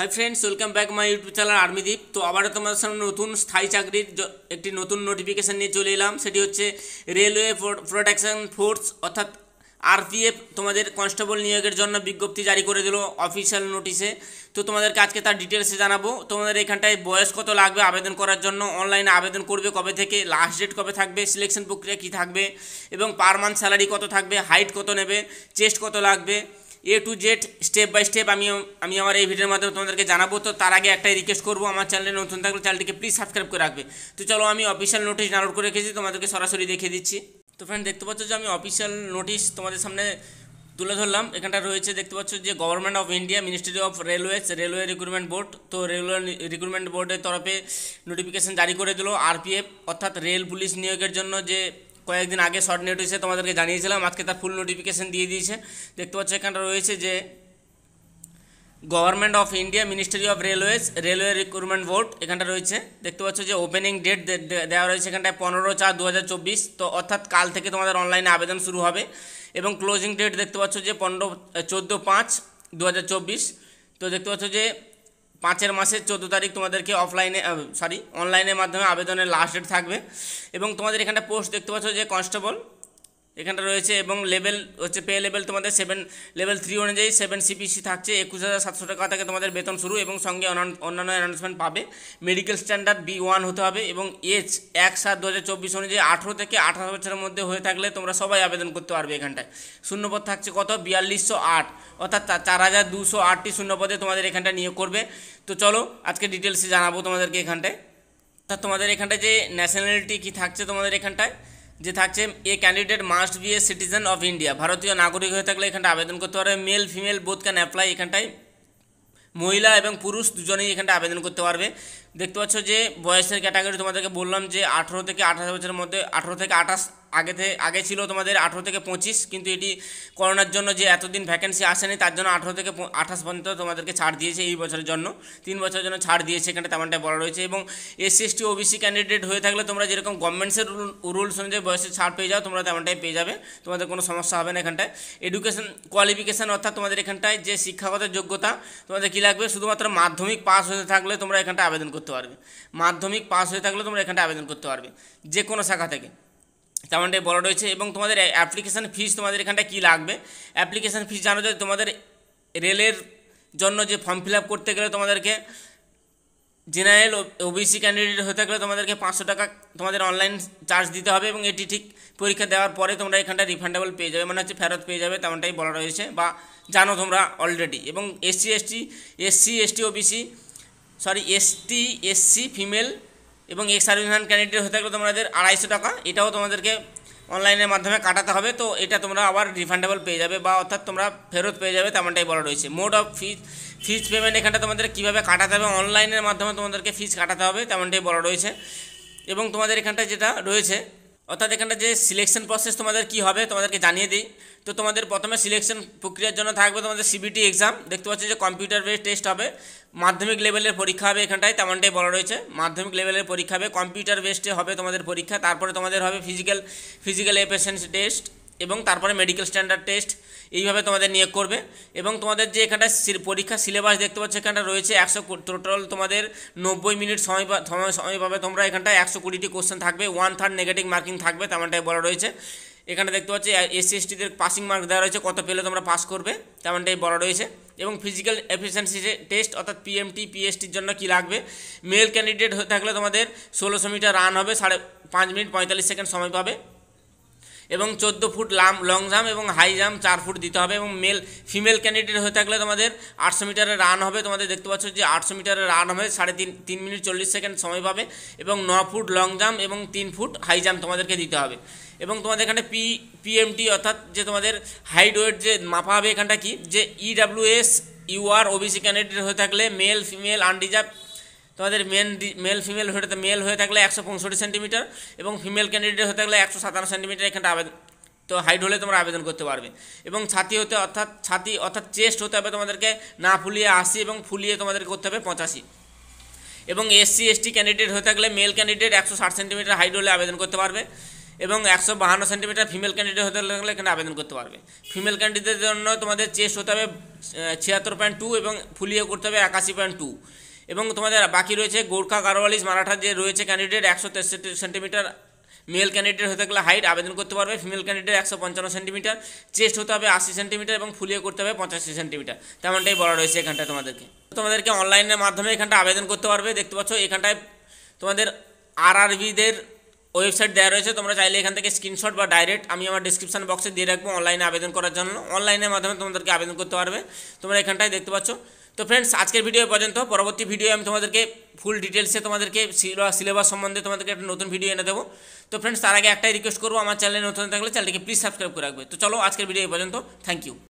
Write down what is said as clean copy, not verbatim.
High friends welcome back my YouTube channel Armideep. तो आबारो तुम्हारे सामने नतून स्थायी चाकरिर एक नतून नोटिफिकेशन निये चले एलाम। सेटी होच्छे रेलवे प्रोटेक्शन फोर्स अर्थात आरपीएफ तुम्हादेर कन्स्टेबल नियोगेर जन्य विज्ञप्ति जारी करे दिल अफिशियल नोटिसे। तो तुम्हादेरके आजके तार डिटेल्से जानाबो। तुम्हादेर एखानटाय बयस कत लागबे आवेदन करार जन्य, अनलाइने आवेदन करबे कबे थेके, लास्ट डेट कबे थाकबे, सिलेक्शन प्रक्रिया कि थाकबे एबं पार मान्थ सैलारि कत थाकबे, हाइट कत नेबे, चेस्ट कत लागबे, A to Z step by step আমি আমার এই ভিডিওর মাধ্যমে তোমাদেরকে জানাবো। তো তার আগে একটাই রিকোয়েস্ট করবো, আমার চ্যানেলে নতুন থাকলে চ্যানেলটিকে প্লিজ সাবস্ক্রাইব করে রাখবে। তো চলো আমি অফিসিয়াল নোটিশ ডাউনলোড করে রেখেছি, তোমাদেরকে সরাসরি দেখিয়ে দিচ্ছি। তো ফ্রেন্ড দেখতে পাচ্ছ যে আমি অফিসিয়াল নোটিশ তোমাদের সামনে তুলে ধরলাম। এখানটা রয়েছে দেখতে পাচ্ছ যে government of India, ministry of railways, railway recruitment board. তো রেলওয়ে রিক্রুটমেন্ট বোর্ডের তরফে নোটিফিকেশন জারি করে দিল আরপিএফ অর্থাৎ রেল পুলিশ নিয়োগের জন্য। যে কয়েকদিন আগে শর্ট নোটিশে তোমাদেরকে জানিয়েছিলাম, আজকে তার ফুল নোটিফিকেশন দিয়ে দিয়েছে। দেখতে পাচ্ছ এখানটা রয়েছে যে government of India, ministry of railways, railway recruitment board এখানটা রয়েছে। দেখতে পাচ্ছ যে ওপেনিং ডেট দেওয়া রয়েছে এখানটায় 15/4/2024। তো অর্থাৎ কাল থেকে তোমাদের অনলাইনে আবেদন শুরু হবে। এবং ক্লোজিং ডেট দেখতে পাচ্ছ যে 14/5/2024। তো দেখতে পাচ্ছ যে 5 মাসের 14 তারিখ তোমাদেরকে অনলাইনের মাধ্যমে আবেদনের লাস্ট ডেট থাকবে। এবং তোমাদের এখানটা পোস্ট দেখতে পাচ্ছ যে কনস্টেবল এখানটা রয়েছে। এবং লেভেল হচ্ছে পে লেভেল তোমাদের 7 লেভেল 3 অনুযায়ী 7 সিপিসি থাকছে। 21,700 টাকা থেকে তোমাদের বেতন শুরু এবং সঙ্গে অন্যান্য অ্যানাউন্সমেন্ট পাবে। মেডিকেল স্ট্যান্ডার্ড B1 হতে হবে এবং এজ 1/7/2024 অনুযায়ী 18 থেকে 18 বছরের মধ্যে হয়ে থাকলে তোমরা সবাই আবেদন করতে পারবে। এখানটায় শূন্যপদ থাকছে কত 4208, অর্থাৎ 4208টি শূন্যপদে তোমাদের এখানটা নিয়োগ করবে। তো চলো আজকে ডিটেলসে জানাবো তোমাদেরকে এখানটায়। তা তোমাদের এখানটায় যে ন্যাশনালিটি কি থাকছে তোমাদের এখানটায় যে থাকছে, এ candidate must B a citizen of India, ভারতীয় নাগরিক হয়ে থাকলে এখানটা আবেদন করতে পারবে। Male female both can apply, এখানটায় মহিলা এবং পুরুষ দুজনেই এখানটা আবেদন করতে পারবে। দেখতে পাচ্ছ যে বয়সের ক্যাটাগরি তোমাদেরকে বললাম যে 18 থেকে 28 বছরের মধ্যে, 18 থেকে 28 আগে ছিল তোমাদের 18 থেকে 25, কিন্তু এটি করোনার জন্য যে এতদিন ভ্যাকেন্সি আসেনি তার জন্য 18 থেকে 28 পর্যন্ত তোমাদেরকে ছাড় দিয়েছে এই বছরের জন্য, 3 বছরের জন্য ছাড় দিয়েছে এখানে তেমনটাই বলা রয়েছে। এবং এসসি এসটি ওবিসি ক্যান্ডিডেট হয়ে থাকলে তোমরা যেরকম গভর্নমেন্টসের রুলস অনুযায়ী বয়সের ছাড় পেয়ে যাও, তোমরা তেমনটাই পেয়ে যাবে, তোমাদের কোনো সমস্যা হবে না। এখানটায় এডুকেশন কোয়ালিফিকেশান অর্থাৎ তোমাদের এখানটায় যে শিক্ষাগত যোগ্যতা তোমাদের কী লাগবে, শুধুমাত্র মাধ্যমিক পাস হয়ে থাকলে তোমরা এখানটা আবেদন করতে পারবে। মাধ্যমিক পাস হয়ে থাকলে তোমরা এখানটা আবেদন করতে পারবে যে কোনো শাখা থেকে, তেমনটাই বলা রয়েছে। এবং তোমাদের অ্যাপ্লিকেশান ফিস তোমাদের এখানটা কী লাগবে, অ্যাপ্লিকেশান ফিস জানো যে তোমাদের রেলের জন্য যে ফর্ম ফিল আপ করতে গেলে তোমাদেরকে জেনারেল ওবিসি ক্যান্ডিডেট হয়ে থাকলে তোমাদেরকে 500 টাকা তোমাদের অনলাইন চার্জ দিতে হবে। এবং এটি ঠিক পরীক্ষা দেওয়ার পরে তোমরা এখানটা রিফান্ডেবল পেয়ে যাবে, মানে হচ্ছে ফেরত পেয়ে যাবে, তেমনটাই বলা রয়েছে বা জানো তোমরা অলরেডি। এবং SC ST OBC SC female এবং এক্স সার্ভিসম্যান ক্যান্ডিডেট হয়ে থাকলে তোমাদের 250 টাকা, এটাও তোমাদেরকে অনলাইনের মাধ্যমে কাটাতে হবে। তো এটা তোমরা আবার রিফান্ডেবল পেয়ে যাবে বা অর্থাৎ তোমরা ফেরত পেয়ে যাবে, তেমনটাই বলা রয়েছে। মোড অফ ফিজ পেমেন্ট এখানটা তোমাদের কীভাবে কাটাতে হবে, অনলাইনের মাধ্যমে তোমাদেরকে ফিজ কাটাতে হবে, তেমনটাই বলা রয়েছে। এবং তোমাদের এখানটা যেটা রয়েছে অর্থাৎ এখানটা যে সিলেকশন প্রসেস তোমাদের কী হবে তোমাদেরকে জানিয়ে দিই। তো তোমাদের প্রথমে সিলেকশন প্রক্রিয়ার জন্য থাকবে তোমাদের সিবিটি এক্সাম। দেখতে পাচ্ছ যে কম্পিউটার বেসড টেস্ট হবে, মাধ্যমিক লেভেলের পরীক্ষা হবে এখানটায়, তেমনটাই বলা রয়েছে। মাধ্যমিক লেভেলের পরীক্ষা হবে, কম্পিউটার বেসডে হবে তোমাদের পরীক্ষা। তারপরে তোমাদের হবে ফিজিক্যাল এফিসিয়েন্সি টেস্ট এবং তারপরে মেডিকেল স্ট্যান্ডার্ড টেস্ট, এইভাবে তোমাদের নিয়োগ করবে। এবং তোমাদের যে এখানটা পরীক্ষা সিলেবাস দেখতে পাচ্ছ এখানটা রয়েছে 100 টোটাল তোমাদের 90 মিনিট সময় পাবে তোমরা। এখানটায় 120টি কোশ্চেন থাকবে, 1/3 নেগেটিভ মার্কিং থাকবে, তেমনটাই বলা রয়েছে। এখানে দেখতে পাচ্ছি এসসি এসটিদের পাসিং মার্ক দেওয়া রয়েছে, কত পেলে তোমরা পাস করবে, তেমনটাই বলা রয়েছে। এবং ফিজিক্যাল এফিসিয়েন্সি টেস্ট অর্থাৎ পিএমটি পিএসটির জন্য কী লাগবে, মেল ক্যান্ডিডেট হয়ে থাকলে তোমাদের 1600 মিটার রান হবে, 5 মিনিট 45 সেকেন্ড সময় পাবে। এবং 14 ফুট লং জাম্প এবং হাই জাম্প 4 ফুট দিতে হবে। এবং ফিমেল ক্যান্ডিডেট হয়ে থাকলে তোমাদের 800 মিটারের রান হবে, তোমাদের দেখতে পাচ্ছ যে 800 মিটারের রান হবে 3 মিনিট 40 সেকেন্ড সময় পাবে। এবং 9 ফুট লং জাম্প এবং 3 ফুট হাই জাম্প তোমাদেরকে দিতে হবে। এবং তোমাদের এখানে পিএমটি অর্থাৎ যে তোমাদের হাইট ওয়েট যে মাপা হবে এখানটা কি, যে ইডাব্লিউএস ইউআর ওবিসি ক্যান্ডিডেট হয়ে থাকলে মেল ফিমেল আনরিজার্ভ তোমাদের মেল হয়ে থাকলে 165 সেন্টিমিটার এবং ফিমেল ক্যান্ডিডেট হয়ে থাকলে 157 সেন্টিমিটার এখানটা আবেদন, তো হাইট হলে তোমরা আবেদন করতে পারবে। এবং ছাতি অর্থাৎ চেস্ট হতে হবে তোমাদেরকে না ফুলিয়ে 80 এবং ফুলিয়ে তোমাদেরকে করতে হবে 85। এবং এসসি এসটি ক্যান্ডিডেট হয়ে থাকলে মেল ক্যান্ডিডেট 160 সেন্টিমিটার হাইট হলে আবেদন করতে পারবে। এবং 152 সেন্টিমিটার ফিমেল ক্যান্ডিডেট হতে লাগলে এখানে আবেদন করতে পারবে। ফিমেল ক্যান্ডিডেটের জন্য তোমাদের চেস্ট হতে হবে 76.2 এবং ফুলিয়ে করতে হবে 81.2। এবং তোমাদের বাকি রয়েছে গোর্খা গারোয়ালিস মারাঠা যে রয়েছে ক্যান্ডিডেট 163 সেন্টিমিটার মেল ক্যান্ডিডেট হতে গেলে হাইট আবেদন করতে পারবে। ফিমেল ক্যান্ডিডেট 155 সেন্টিমিটার, চেস্ট হতে হবে 80 সেন্টিমিটার এবং ফুলিয়ে করতে হবে 85 সেন্টিমিটার, তেমনটাই বলা রয়েছে এখানটায়। তোমাদেরকে অনলাইনের মাধ্যমে এখানটা আবেদন করতে পারবে। দেখতে পাচ্ছ এখানটায় তোমাদের আরআরবিদের ওয়েবসাইট দেওয়া রয়েছে, তোমরা চাইলে এখান থেকে স্ক্রিনশট বা ডাইরেক্ট আমি আমার ডিসক্রিপশন বক্সে দিয়ে রাখবো অনলাইনে আবেদন করার জন্য। অনলাইনের মাধ্যমে তোমাদেরকে আবেদন করতে পারবে, তোমরা এখানটায় দেখতে পাচ্ছ। তো ফ্রেন্ডস, আজকের ভিডিও পর্যন্ত। পরবর্তী ভিডিও আমি তোমাদেরকে ফুল ডিটেলসে তোমাদেরকে সিলেবাস সম্বন্ধে তোমাদেরকে একটা নতুন ভিডিও এনে দেবো। তো ফ্রেন্ডস, তার আগে একটাই রিকোয়েস্ট করবো, আমার চ্যানেলে নতুন থাকলে চ্যানেলটিকে প্লিজ সাবস্ক্রাইব করে রাখবে। তো চলো, আজকের ভিডিও পর্যন্ত। Thank you.